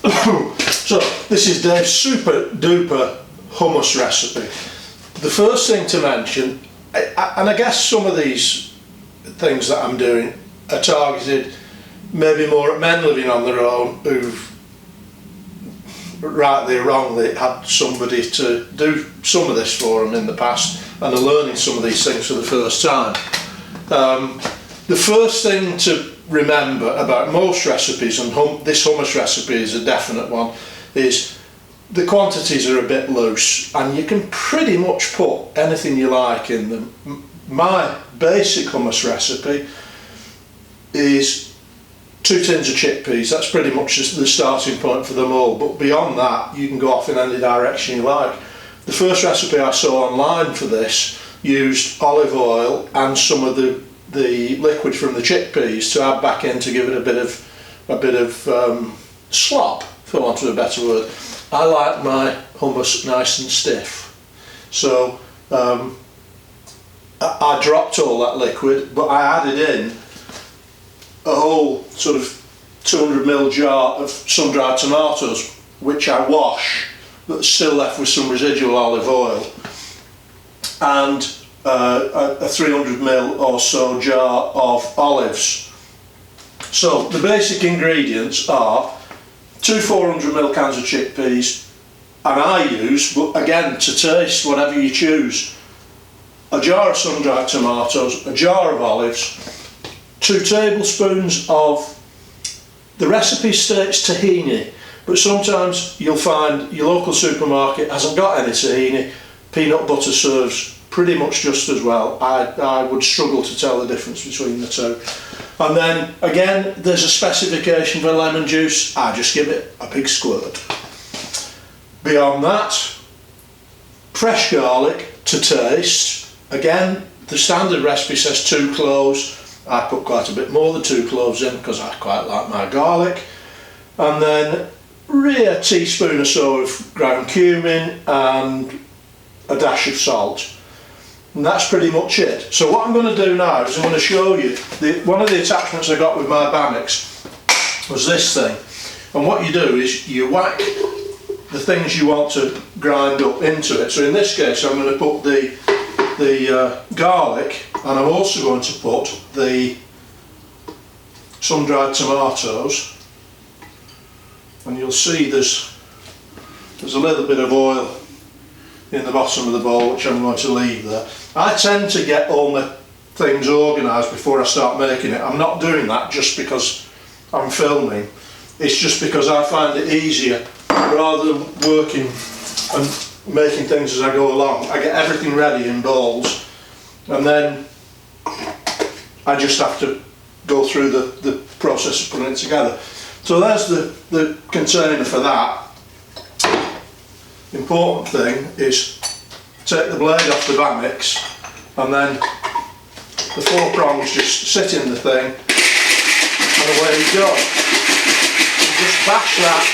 So this is Dave's super duper hummus recipe. The first thing to mention, and I guess some of these things that I'm doing are targeted maybe more at men living on their own who've rightly or wrongly had somebody to do some of this for them in the past and are learning some of these things for the first time. The first thing to remember about most recipes, and this hummus recipe is a definite one, is the quantities are a bit loose and you can pretty much put anything you like in them. My basic hummus recipe is 2 tins of chickpeas. That's pretty much the starting point for them all, but beyond that you can go off in any direction you like. The first recipe I saw online for this used olive oil and some of the liquid from the chickpeas to add back in to give it a bit of slop, for want of a better word. I like my hummus nice and stiff, so I dropped all that liquid, but I added in a whole sort of 200ml jar of sun-dried tomatoes, which I wash, but still left with some residual olive oil, and a 300ml or so jar of olives. So the basic ingredients are 2 400ml cans of chickpeas, and I use, but again to taste whatever you choose, a jar of sun-dried tomatoes, a jar of olives, 2 tablespoons of, the recipe states tahini, but sometimes you'll find your local supermarket hasn't got any tahini. Peanut butter serves pretty much just as well. I would struggle to tell the difference between the two. And then again, there's a specification for lemon juice. I just give it a big squirt. Beyond that, fresh garlic to taste. Again, the standard recipe says 2 cloves. I put quite a bit more than 2 cloves in because I quite like my garlic. And then really a teaspoon or so of ground cumin and a dash of salt. And that's pretty much it. So what I'm going to do now is I'm going to show you, one of the attachments I got with my Bamix was this thing. And what you do is you whack the things you want to grind up into it. So in this case I'm going to put the garlic, and I'm also going to put the sun-dried tomatoes, and you'll see there's a little bit of oil in the bottom of the bowl which I'm going to leave there. I tend to get all my things organised before I start making it. I'm not doing that just because I'm filming, it's just because I find it easier rather than working and making things as I go along. I get everything ready in bowls and then I just have to go through the process of putting it together. So there's the container for that. Important thing is take the blade off the Bamix and then the 4 prongs just sit in the thing and away you go. And just bash that.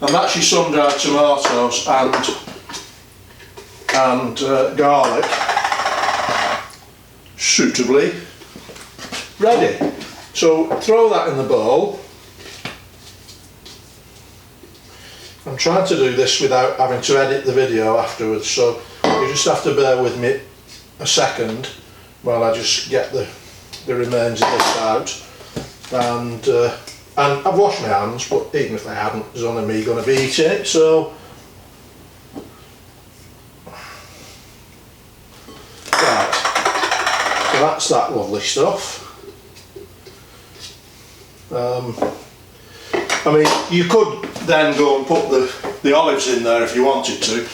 And that's your sun-dried tomatoes and garlic suitably ready. So throw that in the bowl. I'm trying to do this without having to edit the video afterwards, so you just have to bear with me a second while I just get the remains of this out. And I've washed my hands, but even if I hadn't, there's only me going to be eating it, so right. So that's that lovely stuff. I mean, you could then go and put the olives in there if you wanted to,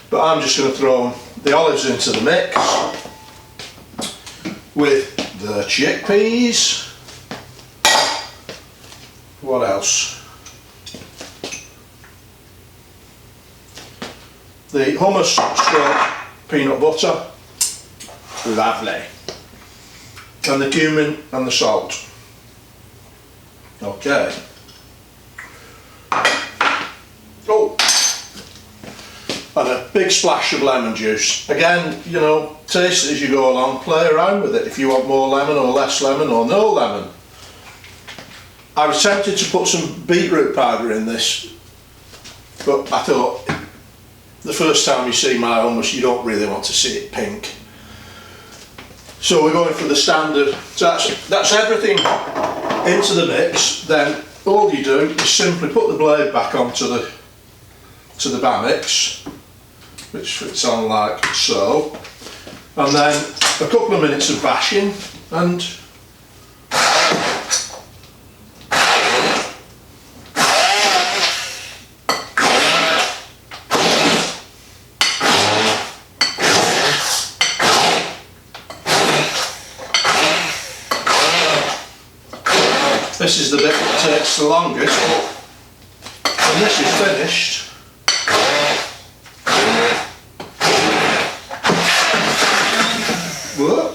but I'm just going to throw the olives into the mix with the chickpeas. What else? The hummus stroke peanut butter. Lovely. And the cumin and the salt. Okay. Oh, and a big splash of lemon juice. Again, you know, taste it as you go along, play around with it if you want more lemon or less lemon or no lemon. I was tempted to put some beetroot powder in this, but I thought the first time you see my hummus you don't really want to see it pink. So we're going for the standard. So that's everything into the mix. Then all you do is simply put the blade back onto the bamix, which fits on like so, and then a couple of minutes of bashing and this is the bit that takes the longest, but when this is finished, whoa.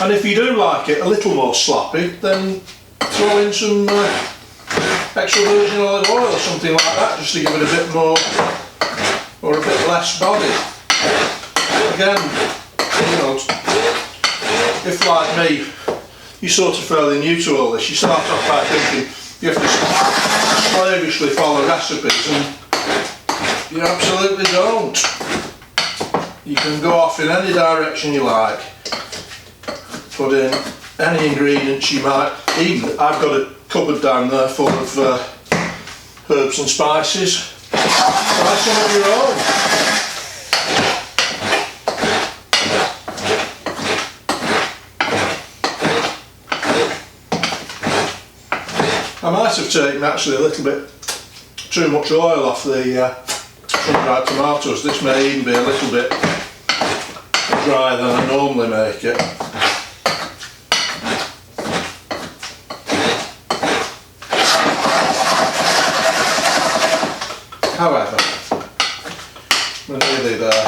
And if you do like it a little more sloppy, then throw in some extra virgin olive oil or something like that, just to give it a bit more, or a bit less body. Again, you know, if like me, you're sort of fairly new to all this, you start off by thinking you have to slavishly follow recipes, and you absolutely don't. You can go off in any direction you like. Put in any ingredients you might. Even I've got a cupboard down there full of herbs and spices. Try some of your own. I might have taken actually a little bit too much oil off the sun-dried tomatoes. This may even be a little bit drier than I normally make it. However, we're nearly there.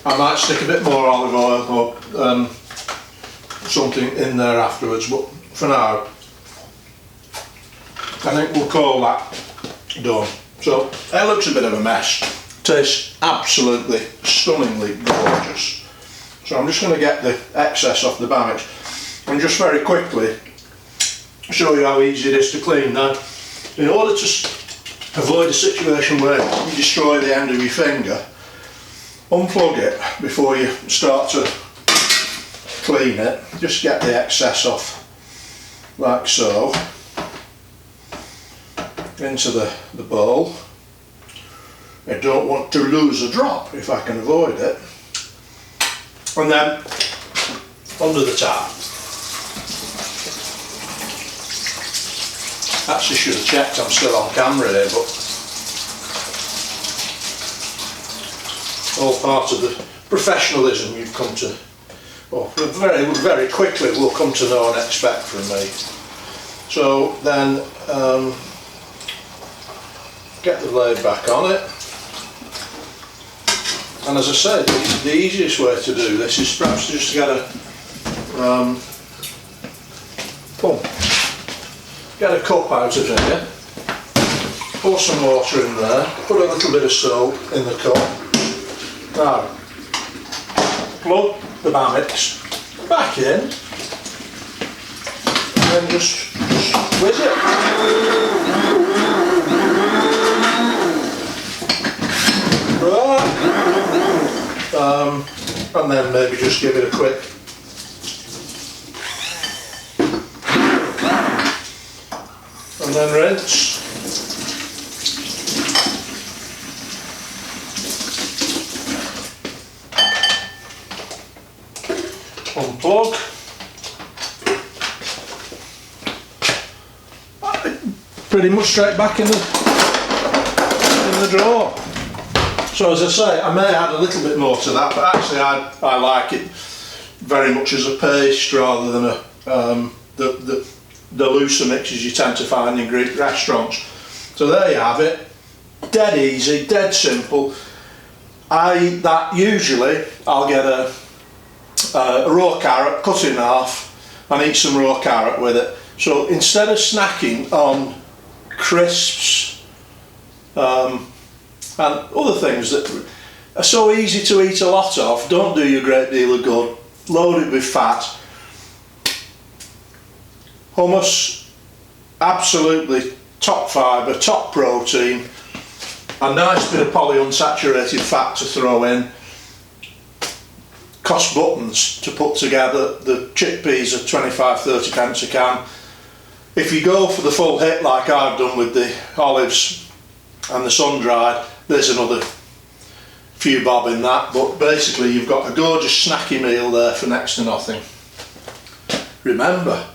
I might stick a bit more olive oil or something in there afterwards, but for now I think we'll call that done. So it looks a bit of a mess. Tastes absolutely stunningly gorgeous. So I'm just going to get the excess off the bamix and just very quickly show you how easy it is to clean. Now, in order to avoid a situation where you destroy the end of your finger, unplug it before you start to clean it. Just get the excess off like so into the bowl. I don't want to lose a drop if I can avoid it. And then under the tap. Actually should have checked I'm still on camera here, but all part of the professionalism you've come to, or very, very quickly will come to know and expect from me. So then get the blade back on it, and as I said, the easiest way to do this is perhaps just to get a pump. Get a cup out of here, pour some water in there, put a little bit of soap in the cup. Now, plug the bamix back in, and then just whiz it. Right. And then maybe just give it a quick and then rinse. Unplug. Pretty much straight back in the drawer. So as I say, I may add a little bit more to that, but actually I like it very much as a paste rather than the looser mixes you tend to find in Greek restaurants. So there you have it. Dead easy, dead simple. Usually I'll get a raw carrot, cut in half, and eat some raw carrot with it. So instead of snacking on crisps and other things that are so easy to eat a lot of, don't do you a great deal of good, loaded with fat. Hummus, absolutely top fibre, top protein, a nice bit of polyunsaturated fat to throw in. Cost buttons to put together. The chickpeas are 25-30 pence a can. If you go for the full hit like I've done with the olives and the sun-dried, there's another few bob in that, but basically you've got a gorgeous snacky meal there for next to nothing. Remember,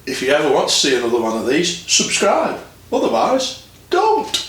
if you ever want to see another one of these, subscribe, otherwise don't.